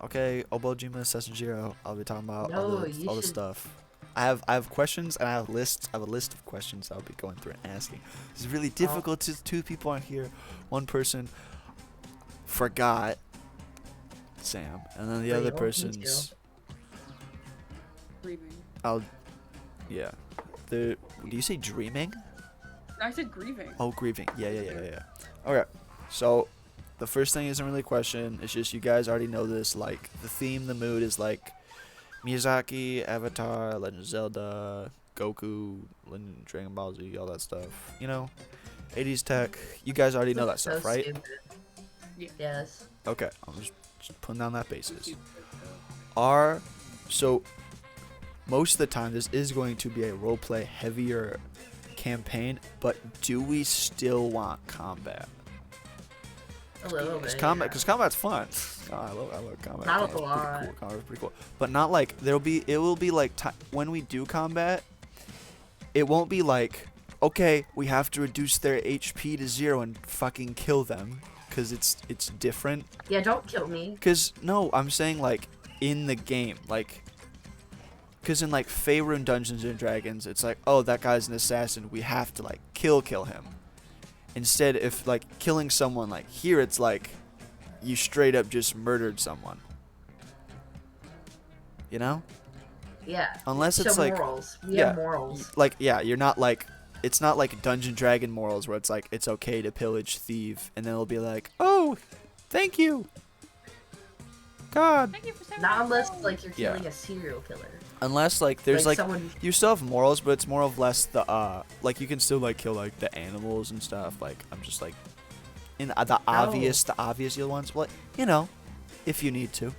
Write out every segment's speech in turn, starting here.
Okay, Obojima Session Zero. I'll be talking about No, you all the should. stuff. I have questions and I have lists. I have a list of questions I'll be going through and asking. It's really Oh, difficult. Two people aren't here. One person forgot Sam, and then the other real. Me too. person's. Grieving. I'll. Yeah. The. Do you say dreaming? I said grieving. Oh, grieving. Yeah. Okay. So, the first thing isn't really a question. It's just you guys already know this. Like the theme, the mood is like Miyazaki, Avatar, Legend of Zelda, Goku, Dragon Ball Z, all that stuff. You know, 80s tech. You guys already know that So stuff, right? stupid. Yeah. Yes. Okay. I'm just putting down that basis. Cute. Are so most of the time this is going to be a roleplay heavier campaign, but do we still want combat? A little bit. Because combat's fun. Oh, I love combat. Not a Combat's lot. pretty cool. Combat's pretty cool. But not like it will be like when we do combat, it won't be like, okay, we have to reduce their HP to 0 and fucking kill them, because it's different. Yeah, don't kill me. Because no, I'm saying like in the game, like, because in like Faerun Dungeons and Dragons, it's like, oh, that guy's an assassin, we have to like kill him. Instead, if like killing someone, like here, it's like you straight up just murdered someone. You know? Yeah. Unless it's so like morals. We yeah, have morals. like yeah, you're not like, it's not like Dungeon Dragon morals where it's like it's okay to pillage, thieve, and then it'll be like, oh, thank you, God. Thank you for saving Not my unless soul. like you're Yeah. killing a serial killer. Unless like there's like someone. you still have morals, but it's more of less the like you can still like kill like the animals and stuff. Like I'm just like in the obvious ones. Well, you know, if you need to,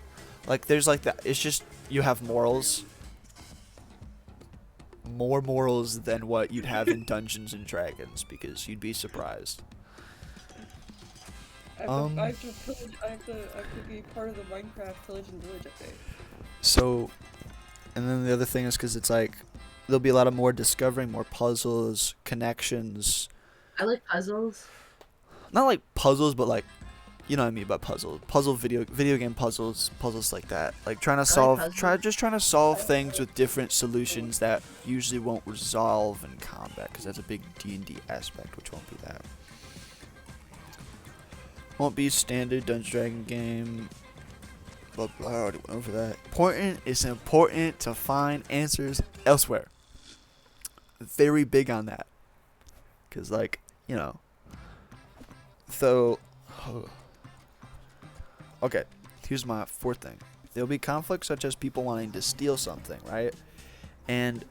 like there's like that. It's just you have morals, more morals than what you'd have in Dungeons and Dragons, because you'd be surprised. I have to be part of the Minecraft Village and Village update. So, and then the other thing is because it's like there'll be a lot of more discovering, more puzzles, connections. I like puzzles. Not like puzzles, but like, you know what I mean by puzzle video game puzzles like that, like trying to solve trying to solve things with different solutions that usually won't resolve in combat, because that's a big D&D aspect, which won't be that. Won't be standard Dungeons Dragon game, blah blah. I already went over that. It's important to find answers elsewhere. Very big on that, because like, you know, so okay, here's my fourth thing. There'll be conflicts such as people wanting to steal something, right? And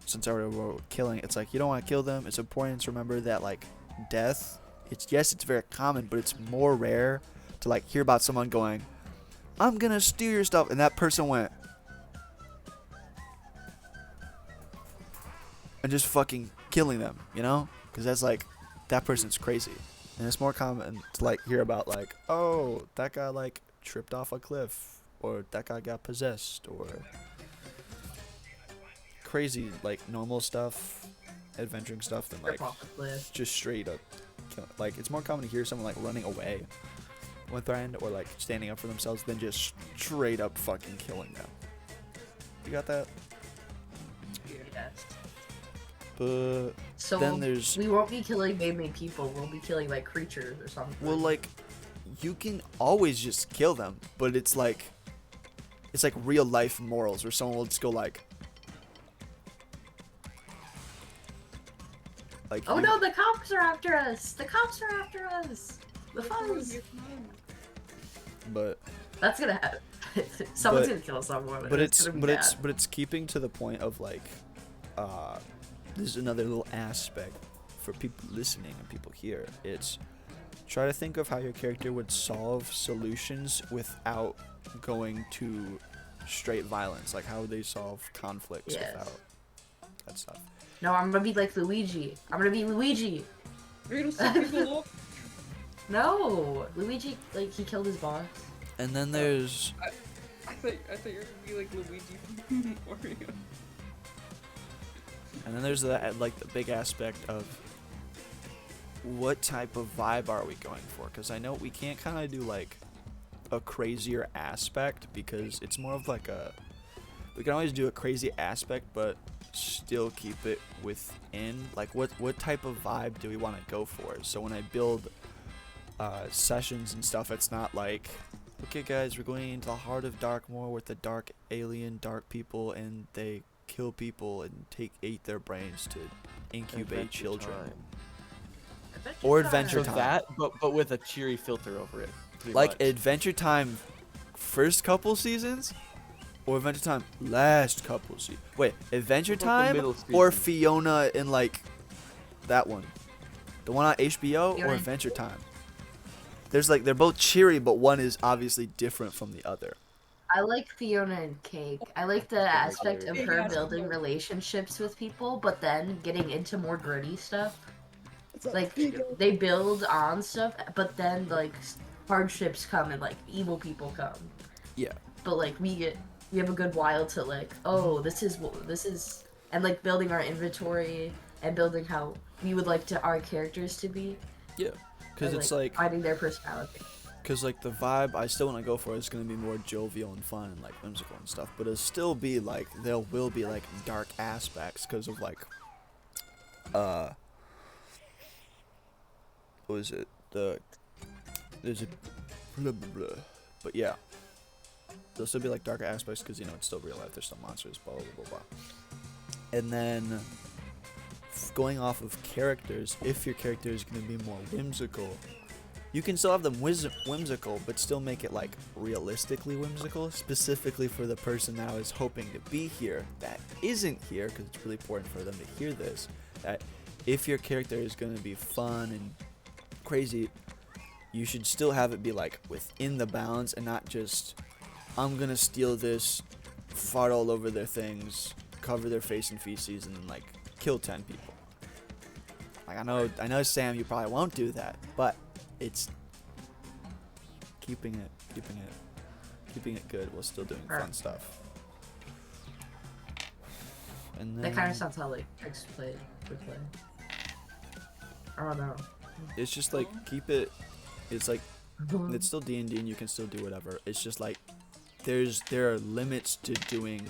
since I already wrote killing, it's like you don't want to kill them. It's important to remember that like death, it's very common, but it's more rare to like hear about someone going, I'm gonna steal your stuff, and that person went and just fucking killing them, you know? Because that's like, that person's crazy. And it's more common to like hear about like, oh, that guy like tripped off a cliff, or that guy got possessed, or crazy like normal stuff, adventuring stuff, than like just straight up killing. Like it's more common to hear someone like running away when threatened, or like standing up for themselves, than just straight up fucking killing them. You got that? Yes. But So then there's, we won't be killing mainly people. We'll be killing like creatures or something. well, like you can always just kill them, but it's like real life morals where someone will just go like oh no, the cops are after us! The cops are after us! The fuzz! But That's gonna happen. Someone's gonna kill someone. but it's gonna be bad. it's keeping to the point of like this is another little aspect for people listening and people here. It's try to think of how your character would solve solutions without going to straight violence. Like how would they solve conflicts without that stuff. No, I'm gonna be like Luigi. I'm gonna be Luigi. You're gonna set people up. No, Luigi, like he killed his boss. And then there's I thought you were gonna be like Luigi from Mario. And then there's that, like, the big aspect of what type of vibe are we going for? Because I know we can't kind of do, like, a crazier aspect because it's more of like a. We can always do a crazy aspect, but still keep it within. Like, what type of vibe do we want to go for? So when I build sessions and stuff, it's not like, okay, guys, we're going into the heart of Darkmoor with the dark alien, dark people, and they kill people and eat their brains to incubate Adventure children. Time. Or Adventure So Time. that, but with a cheery filter over it. pretty Like much. Adventure Time first couple seasons or Adventure Time last couple seasons. Wait, Adventure What about the Time middle or season? Fiona in like that one? The one on HBO or Fiona. Adventure Time? There's like they're both cheery, but one is obviously different from the other. I like Fiona and Cake. I like the aspect of Big her ass building Fiona. relationships with people, but then getting into more gritty stuff. It's a Like big they build on stuff, but then like hardships come and like evil people come. Yeah. But like we have a good while to like, oh, this is, and like building our inventory and building how we would like our characters to be. Yeah. Because and, it's like finding their personality. because like the vibe I still want to go for is going to be more jovial and fun and like whimsical and stuff, but it'll still be like there will be like dark aspects because of like what is it, there's a blah, blah, blah. But yeah, there'll still be like darker aspects because, you know, it's still real life, there's still monsters, blah blah blah blah. And then going off of characters, if your character is going to be more whimsical, you can still have them whimsical, but still make it like realistically whimsical, specifically for the person now is hoping to be here that isn't here, because it's really important for them to hear this, that if your character is going to be fun and crazy, you should still have it be like within the bounds and not just, I'm going to steal this, fart all over their things, cover their face in feces, and then like kill 10 people. Like, I know Sam, you probably won't do that, but it's keeping it good while still doing fun stuff. And then That kind of sounds how like X would play. I don't know. it's just like keep it. It's like it's still D&D and you can still do whatever. It's just like there are limits to doing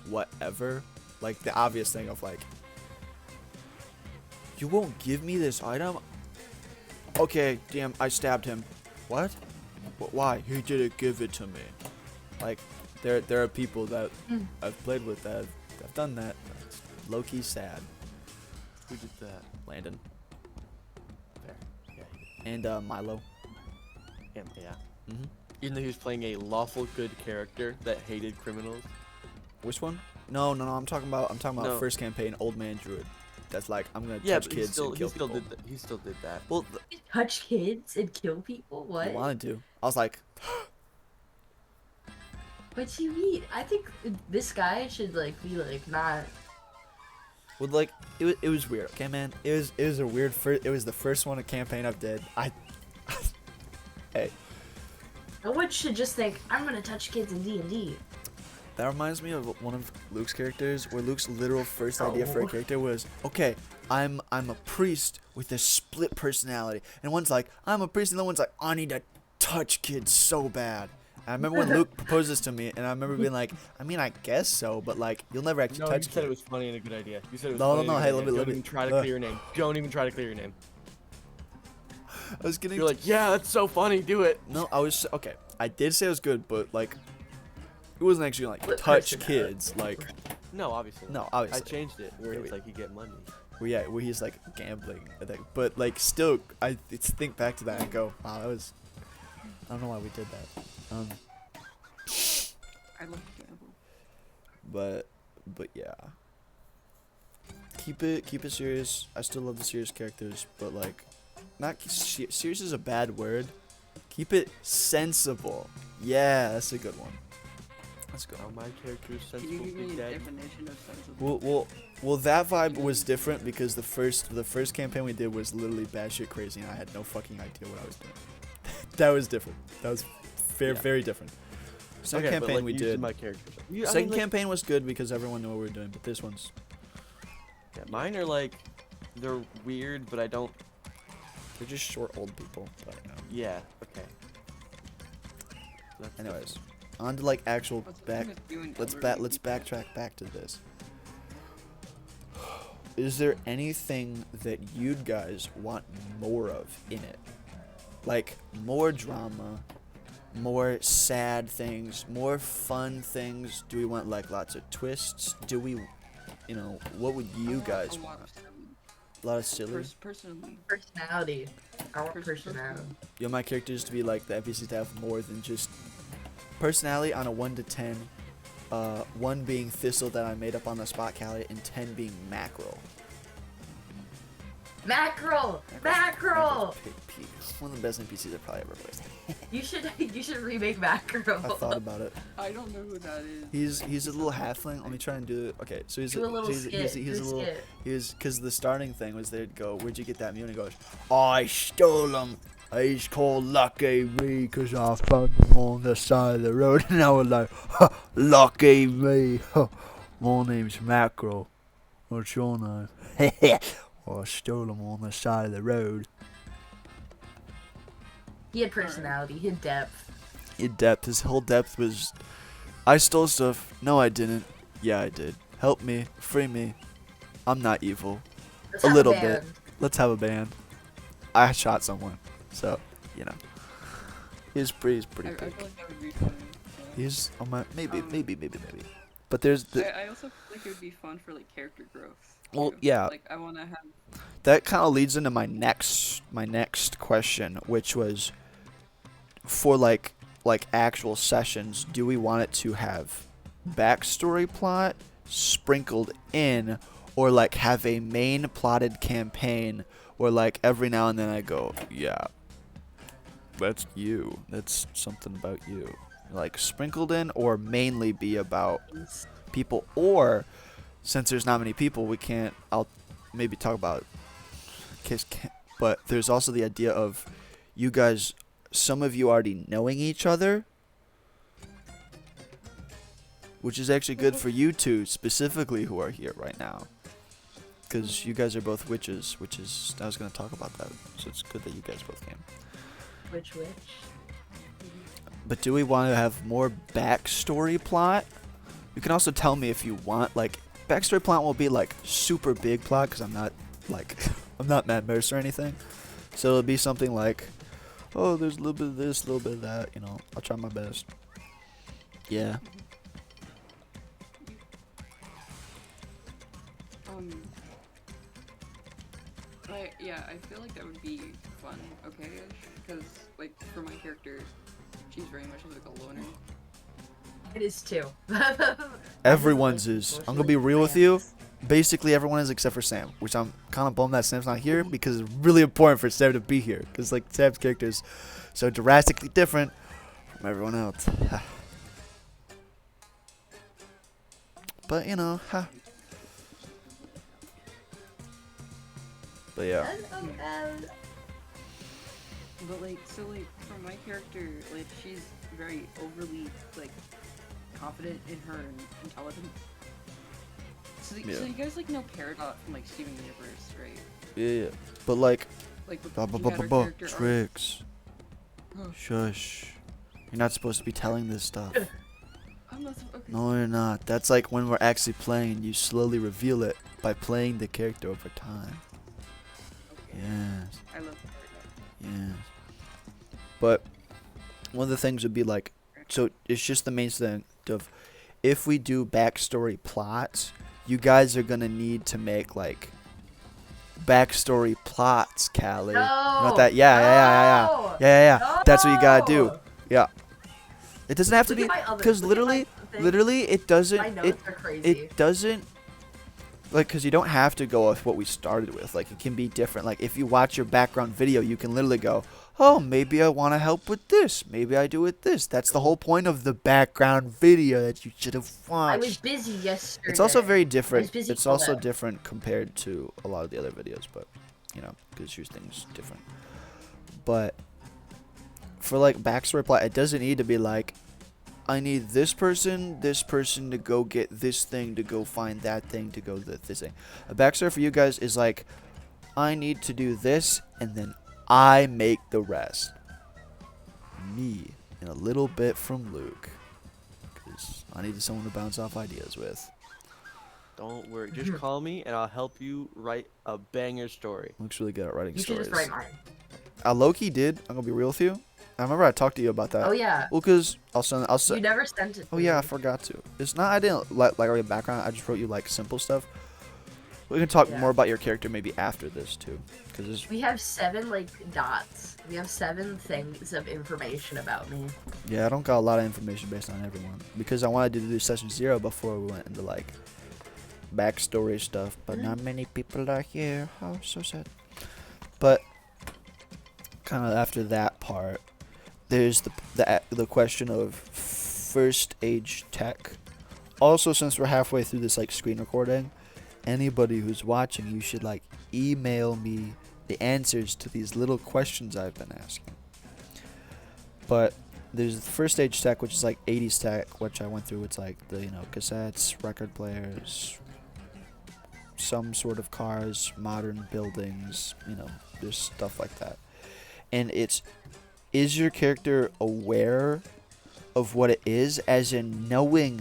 whatever. Like the obvious thing of like, you won't give me this item. Okay, damn, I stabbed him. What? Why? He didn't give it to me. Like, there are people that I've played with that have done that. It's low-key sad. Who did that? Landon. There. Yeah. He And Milo. did. Yeah. Mm-hmm. Even though he was playing a lawful good character that hated criminals. Which one? No, I'm talking about No. first campaign, Old Man Druid. That's like, I'm gonna Yeah, touch but kids and kill people. he still did that. Well, Touch kids and kill people? I What? wanted to. I was like, What do you mean? I think this guy should like be like not. well, like it was weird. Okay, man. It was a weird first. It was the first one a campaign I've did. Hey, No one should just think I'm gonna touch kids in D&D. that reminds me of one of Luke's characters, where Luke's literal first idea for a character was, okay, I'm a priest with a split personality, and one's like, I'm a priest, and the one's like, I need to touch kids so bad. And I remember when Luke proposed this to me, and I remember being like, I mean, I guess so, but like, you'll never actually No, you touch said it kids. was funny and a good idea. You said it was No, funny no, and a hey, good let idea. me- Don't even try to clear your name. Don't even try to clear your name. I was getting. You're like, yeah, that's so funny. Do it. No, I was okay. I did say it was good, but like, it wasn't actually like Split touch personality. kids. Like, No, obviously. no, I obviously. changed it where Yeah, it's we- like you get money. Where he's like gambling, I think. But like, still, I think back to that and go, wow, that was. I don't know why we did that. I love to gamble. But yeah. Keep it serious. I still love the serious characters, but like, not serious is a bad word. Keep it sensible. Yeah, that's a good one. That's a good. Now my character is Can you sensible give be me a dead. definition of sensible? Well, that vibe was different because the first campaign we did was literally batshit crazy, and I had no fucking idea what I was doing. That was different. That was Yeah. very different. Second Okay, but, campaign like, we using did. My character. You- I Second mean, like, campaign was good because everyone knew what we were doing, but this one's yeah, mine are like, they're weird, but I don't. they're just short old people. But, you know. Yeah. Okay. That's Anyways, on to like actual What's the back. thing with you and Let's elderly let's people? backtrack back to this. Is there anything that you guys want more of in it? Like more drama, more sad things, more fun things? Do we want like lots of twists? Do we, what would I you want guys a lot want? of silly. A lot of silly? Personally. Personality. I want Personally. personality. You want my characters to be like the NPCs to have more than just personality on a 1 to 10. 1 being Thistle that I made up on the spot, Callie, and 10 being Mackerel. Mackerel. Mackerel's peak. One of the best NPCs I've probably ever played. You should remake Mackerel. I thought about it. I don't know who that is. He's a little halfling. Let me try and do it. Okay, so he's Do a little skit. he's Do a little skit. because the starting thing was they'd go, "Where'd you get that mule?" And he goes, "I stole him. He's called Lucky Me because I found him on the side of the road." And I was like, "Lucky me. My name's Mackerel. What's your name?" "Well, I stole him on the side of the road." He had personality. He had depth. In depth, his whole depth was, "I stole stuff. No, I didn't. Yeah, I did. Help me. Free me. I'm not evil. Let's A have little band. bit. Let's have a band." I shot someone, so he's pretty I big. feel like that would be fun. Yeah. He's on my maybe. Um, But there's the I also feel like it would be fun for like character growth. Well, too. yeah. Like I want to have. that kind of leads into my next question, which was for like actual sessions. Do we want it to have backstory plot sprinkled in, or like have a main plotted campaign where like every now and then I go, "Yeah, that's you. That's something about you." Like sprinkled in, or mainly be about people, or since there's not many people, I'll maybe talk about but there's also the idea of you guys, some of you already knowing each other, which is actually good for you two specifically who are here right now, because you guys are both witches, I was going to talk about that, so it's good that you guys both came. Which? But do we want to have more backstory plot? You can also tell me if you want, like, backstory plot will be like super big plot, because I'm not I'm not Matt Mercer or anything, so it'll be something like, oh, there's a little bit of this, a little bit of that, I'll try my best. Yeah. I feel like that would be fun, okay-ish, because like for my character, she's very much like a loner. It is too. Everyone's is. I'm gonna be real with you. Basically, everyone is except for Sam, which I'm kind of bummed that Sam's not here, because it's really important for Sam to be here, because like Sam's character is so drastically different from everyone else. But But yeah. But like, so like for my character, like she's very overly like confident in her intelligence. So, Yeah. so you guys like know Peridot from like Steven Universe, right? Yeah. But like, Like you had her character arc. tricks. Oh. Shush. You're not supposed to be telling this stuff. I'm not okay. No, you're not. That's like when we're actually playing, you slowly reveal it by playing the character over time. Okay. Yes. I love Peridot. Yes. But one of the things would be like, so it's just the main thing of, if we do backstory plots, you guys are gonna need to make like backstory plots, Callie. No. You know that? Yeah. No. That's what you gotta do. Yeah. It doesn't have to Look be, at my other- because look at my literally, thing. it doesn't. My notes are crazy. It doesn't. Like, because you don't have to go with what we started with. Like, it can be different. Like, if you watch your background video, you can literally go, oh, maybe I want to help with this. Maybe I do with this. That's the whole point of the background video that you should have I was watched. busy yesterday. It's also very different. busy It's also today. different compared to a lot of the other videos, but, because your thing's different. But for, like, backstory plot, it doesn't need to be like, I need this person to go get this thing, to go find that thing, to go this thing. A backstory for you guys is like, I need to do this, and then I make the rest. Me. and a little bit from Luke. Because I needed someone to bounce off ideas with. Don't worry. Just call me and I'll help you write a banger story. Luke's really good at writing You should stories. just write mine. Loki did. I'm gonna be real with you. I remember I talked to you about that. Oh yeah. Well, cause I'll send. You never sent it. Oh to yeah, I me. forgot to. It's not. I didn't like write a background. I just wrote you like simple stuff. We can talk Yeah. more about your character maybe after this too, cause it's, We have 7 like dots. We have 7 things of information about me. yeah, I don't got a lot of information based on everyone because I wanted to do session 0 before we went into like backstory stuff, but not many people are here. Oh, so sad. But kind of after that part, there's the question of first age tech. Also, since we're halfway through this like screen recording, anybody who's watching, you should like email me the answers to these little questions I've been asking. But there's the first age tech, which is like 80s tech, which I went through. It's like the cassettes, record players, some sort of cars, modern buildings, there's stuff like that. And is your character aware of what it is, as in knowing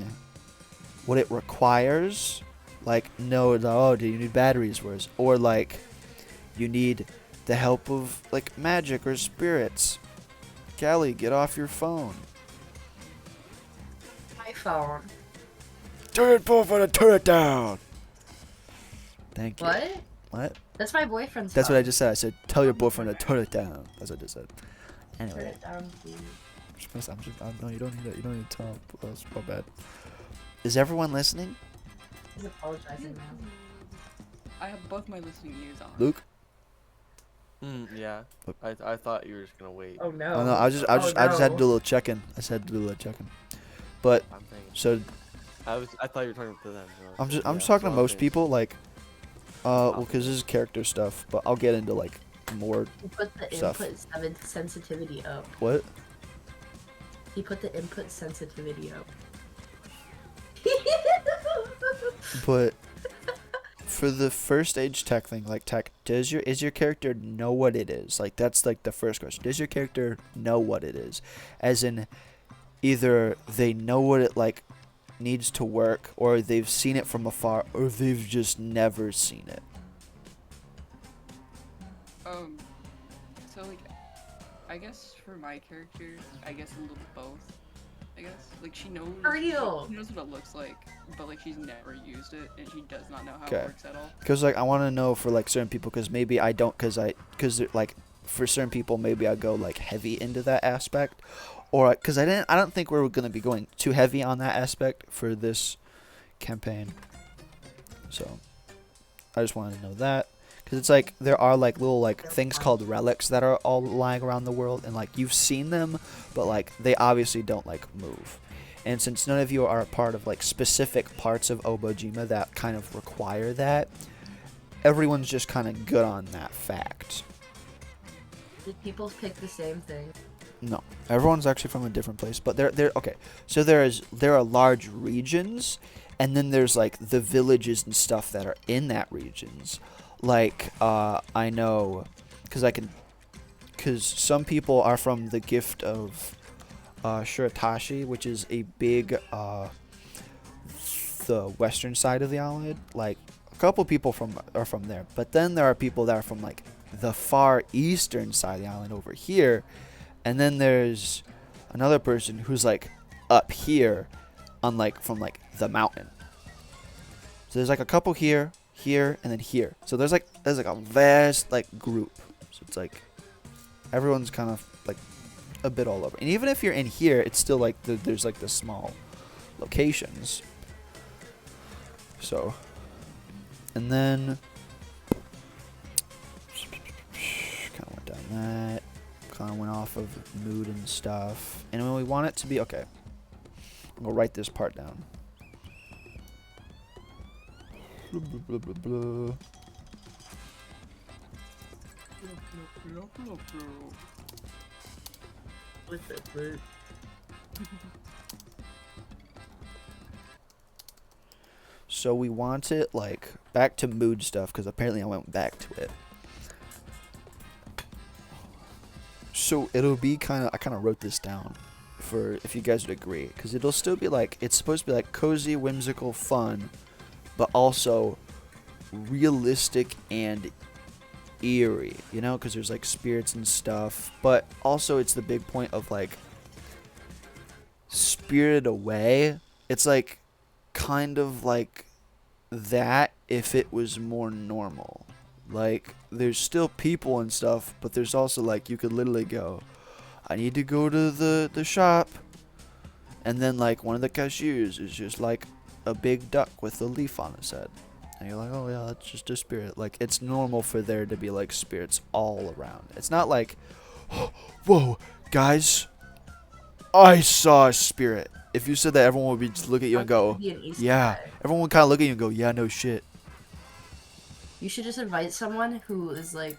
what it requires? Like, no, oh, do you need batteries? Or like, you need the help of like magic or spirits. Callie, get off your phone. My phone. Turn it off and turn it down. Thank you. What? That's my boyfriend's That's phone. what I just said. I said, tell your boyfriend to turn it down. That's what I just said. Turn Anyway. it down, please. No, you don't need it. You don't need to tell him. That's my bad. Is everyone listening? He's apologizing now. I have both my listening ears on. Luke? Yeah. Look. I thought you were just gonna wait. Oh no. Oh no, I just had to do a little check-in. I just had to do a little check-in. But I'm thinking. so I thought you were talking to them. I'm just Yeah, talking to so most I'm people like well, cuz this is character stuff, but I'll get into like more He put the stuff. input sensitivity up. what? He put the input sensitivity up. But for the first age tech thing, like tech, is your character know what it is? Like that's like the first question. Does your character know what it is? As in either they know what it like needs to work, or they've seen it from afar, or they've just never seen it. So like, I guess for my character, I guess a little both. I guess like she knows. For real. She knows what it looks like, but like she's never used it, and she does not know how Okay. it works at all. Because like I want to know for like certain people, because maybe I don't, because like for certain people maybe I go like heavy into that aspect, or because I don't think we're gonna be going too heavy on that aspect for this campaign. So I just wanted to know that, because it's like there are like little like things called relics that are all lying around the world, and like you've seen them, but like they obviously don't like move. And since none of you are a part of like specific parts of Obojima that kind of require that, everyone's just kind of good on that fact. Did people pick the same thing? No, everyone's actually from a different place, but they're okay. So there are large regions, and then there's like the villages and stuff that are in that regions. Like I know, because some people are from the gift of Shiratashi, which is a big the western side of the island. Like a couple people are from there, but then there are people that are from like the far eastern side of the island over here, and then there's another person who's like up here on like from like the mountain. So there's like a couple here, and then here. So there's like a vast like group. So it's like everyone's kind of like a bit all over. And even if you're in here, it's still like there's like the small locations. So, and then kind of went down that. Kind of went off of mood and stuff. And when we want it to be okay, I'm gonna write this part down. Blah, blah, blah, blah, blah. With it, but So we want it like back to mood stuff, because apparently I went back to it. So it'll be I kind of wrote this down. for if you guys would agree, because it'll still be like, it's supposed to be like cozy, whimsical, fun, but also realistic and eerie, you know, because there's like spirits and stuff, but also it's the big point of like Spirited Away. It's like kind of like that if it was more normal. Like there's still people and stuff, but there's also like you could literally go, I need to go to the shop, and then like one of the cashiers is just like a big duck with a leaf on his head, and you're like, oh yeah, that's just a spirit. Like it's normal for there to be like spirits all around. It's not like, whoa guys, I saw a spirit. If you said that, everyone would be just look at you and go, yeah. Everyone would kind of look at you and go, yeah, no shit. You should just invite someone who is like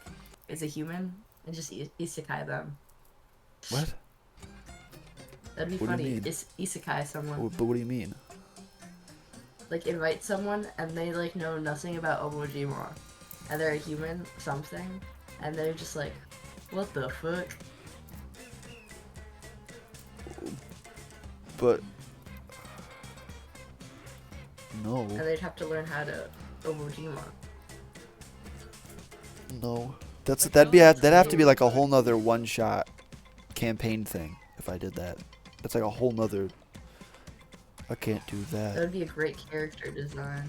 is a human and just isekai them. What? That'd be What do you funny. mean? Isekai someone. But what do you mean? Like invite someone and they like know nothing about Obojima, and they're a human something, and they're just like, what the fuck? But no, And they'd have to learn how to Obojima. no. That'd have to be like a whole nother one-shot campaign thing. If I did that, that's like a whole nother. I can't do That that. would be a great character design.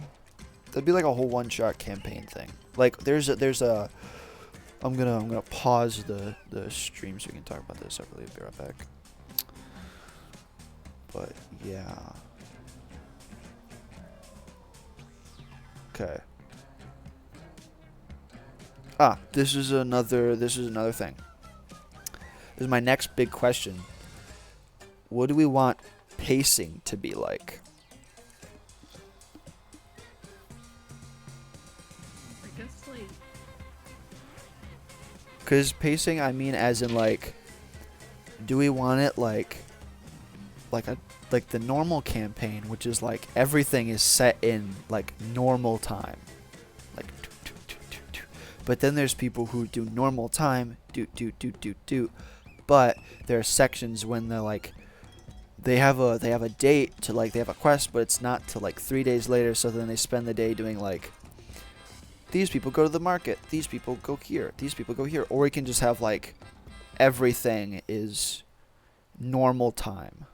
That'd be like a whole one-shot campaign thing. Like there's a. I'm gonna pause the stream so we can talk about this separately. Be right back. But yeah. Okay. This is another thing. This is my next big question. What do we want pacing to be like? I guess like Cause pacing, I mean, as in like, do we want it like the normal campaign, which is like everything is set in like normal time, like but then there's people who do normal time, but there are sections when they're like, they have a date to like, they have a quest, but it's not till like 3 days later, so then they spend the day doing like, these people go to the market, these people go here, these people go here, or we can just have like everything is normal time.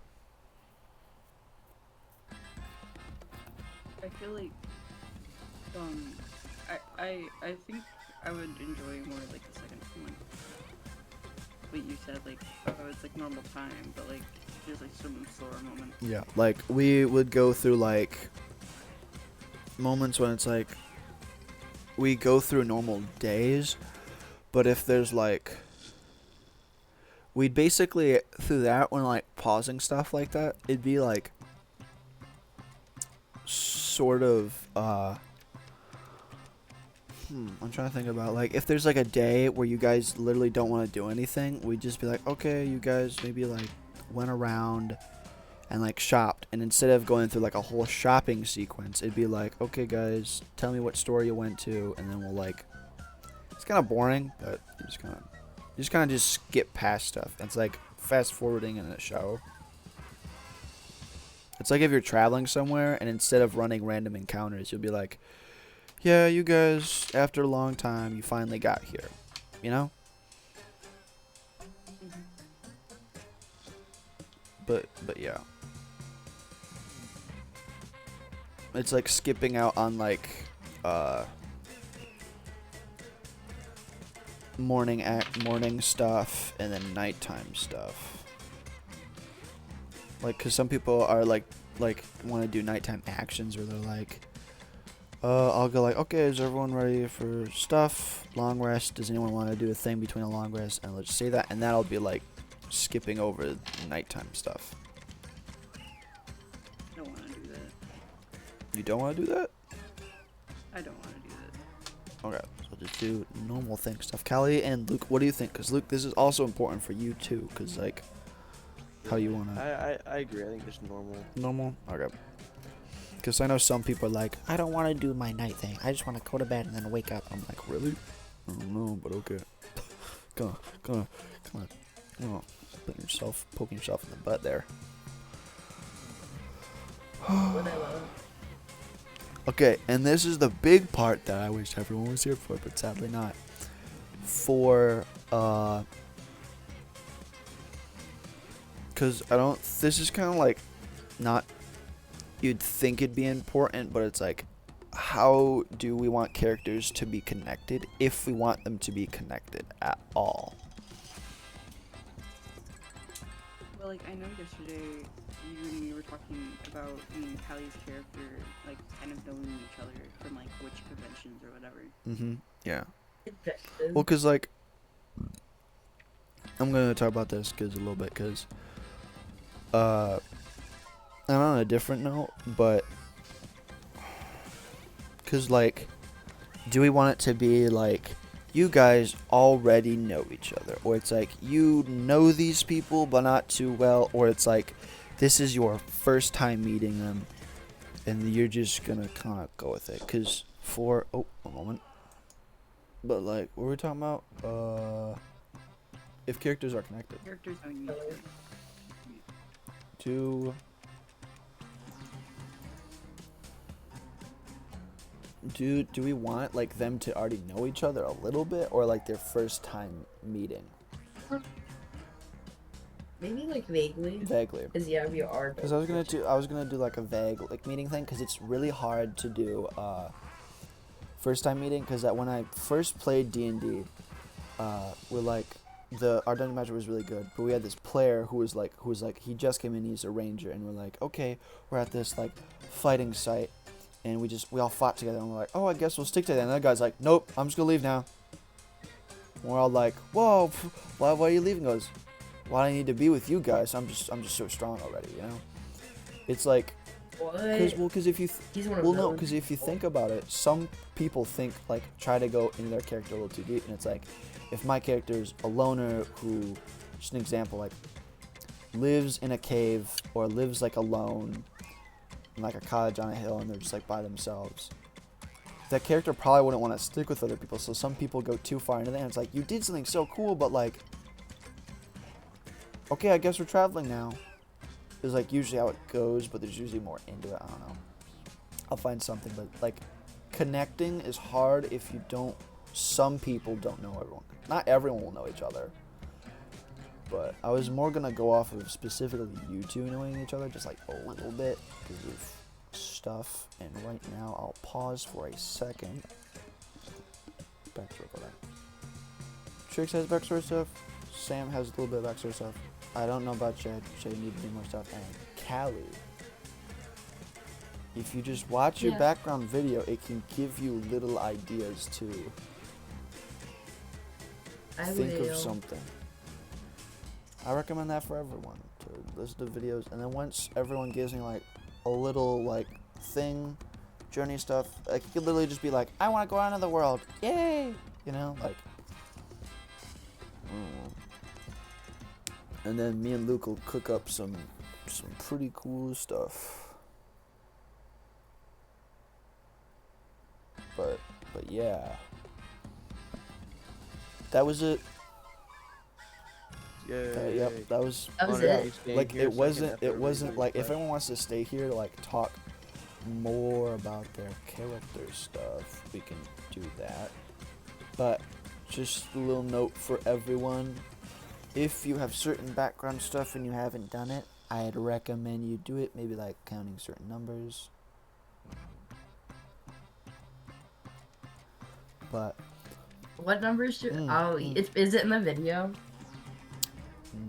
I feel like I think I would enjoy more like the second one. What you said, like, oh, it's like normal time, but like there's like some slower moments. Yeah, like we would go through like moments when it's like we go through normal days, but if there's like, we'd basically through that when like pausing stuff like that, it'd be like sort of I'm trying to think about like if there's like a day where you guys literally don't want to do anything, we'd just be like, okay, you guys maybe like went around and like shopped, and instead of going through like a whole shopping sequence, it'd be like, okay guys, tell me what store you went to, and then we'll like, it's kind of boring, but you just kind of skip past stuff. It's like fast forwarding in a show. It's like if you're traveling somewhere and instead of running random encounters, you'll be like, yeah, you guys, after a long time, you finally got here, you know? Mm-hmm. But yeah. It's like skipping out on like morning stuff and then nighttime stuff. Like, cause some people are like want to do nighttime actions where they're like, I'll go like, okay, is everyone ready for stuff? Long rest. Does anyone want to do a thing between a long rest? And let's say that, and that'll be like skipping over nighttime stuff. I don't want to do that. You don't want to do that? I don't want to do that. Okay, so just do normal thing stuff. Callie and Luke, what do you think? Because Luke, this is also important for you too, because like, how you want to... I agree. I think just normal. Normal? Okay. Because I know some people are like, I don't want to do my night thing. I just want to go to bed and then wake up. I'm like, really? I don't know, but okay. Come on. poking yourself in the butt there. Whatever. Okay, and this is the big part that I wish everyone was here for, but sadly not. For because this is kind of like not, you'd think it'd be important, but it's like, how do we want characters to be connected if we want them to be connected at all? Well, like, I know yesterday you and me were talking about me and Callie's character, like, kind of knowing each other from, like, witch conventions or whatever. Mm-hmm. Yeah. Interesting. Well, because, like, I'm going to talk about this a little bit, because, and on a different note, but, because, like, do we want it to be, like, you guys already know each other, or it's like, you know these people, but not too well, or it's like, this is your first time meeting them, and you're just going to kind of go with it, because for, oh, a moment. But, like, what were we talking about? If characters are connected. Characters knowing each other. Do we want, like, them to already know each other a little bit, or, like, their first time meeting? Maybe like vaguely. Vaguely. Because yeah, we are. Because I was gonna do like a vague like meeting thing, because it's really hard to do first time meeting, because when I first played D&D, we're like our dungeon master was really good, but we had this player who was like he just came in, he's a ranger, and we're like, okay, we're at this like fighting site, and we all fought together, and we're like, oh, I guess we'll stick together. And that guy's like, nope, I'm just gonna leave now. And we're all like, whoa, why are you leaving? He goes, why do I need to be with you guys? I'm just so strong already, you know. It's like, What? because if you He's one of well, no, those. because if you think about it, some people think, like, try to go into their character a little too deep, and it's like, if my character's a loner who, just an example, like, lives in a cave, or lives, like, alone, in, like, a cottage on a hill, and they're just, like, by themselves, that character probably wouldn't want to stick with other people, so some people go too far into that, and it's like, you did something so cool, but, like, okay, I guess we're traveling now. Is like usually how it goes, but there's usually more into it. I don't know. I'll find something, but like connecting is hard if you don't. Some people don't know everyone. Not everyone will know each other. But I was more gonna go off of specifically you two knowing each other, just like a little bit because of stuff. And right now, I'll pause for a second. Backstory for that. Trix has backstory stuff. Sam has a little bit of backstory stuff. I don't know about Jed. Jed needs to do more stuff. And Callie, if you just watch your background video, it can give you little ideas to think of something. I recommend that for everyone, to listen to videos, and then once everyone gives me like a little like thing, journey stuff, like you could literally just be like, I want to go out into the world, yay, you know, like. And then me and Luke will cook up some pretty cool stuff. But yeah. That was it. Yep, that was it. like it wasn't like if everyone wants to stay here to like talk more about their character stuff, we can do that. But just a little note for everyone. If you have certain background stuff and you haven't done it, I'd recommend you do it. Maybe like counting certain numbers. But What numbers do? Is it in the video?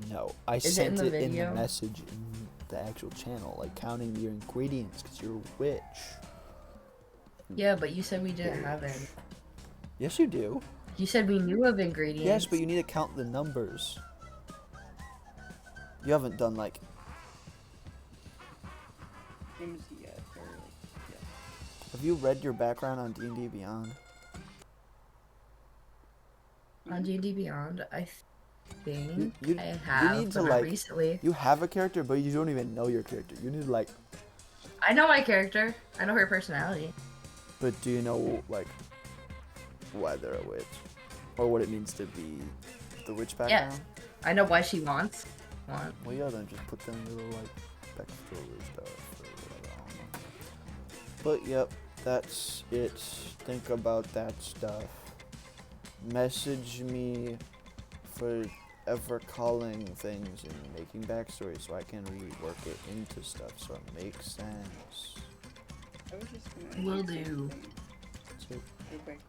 no, I Is it sent in it the in the video? message in the actual channel, like counting your ingredients, because you're a witch. Yeah, but you said we didn't have any. Yes, you do. You said we knew of ingredients. Yes, but you need to count the numbers. You haven't done like. Have you read your background on D&D Beyond? On D&D Beyond, I think You I have, need but to, not like, recently. You have a character, but you don't even know your character. You need to like. I know my character. I know her personality. But do you know like why they're a witch, or what it means to be the witch background? Yes. I know why she wants. want. Well, yeah, then just put them little like backstory stuff or whatever. I don't know. But yep, that's it. Think about that stuff. Message me for ever calling things and making backstories so I can rework it into stuff so it makes sense. I was just gonna Will say do. something So, real quick.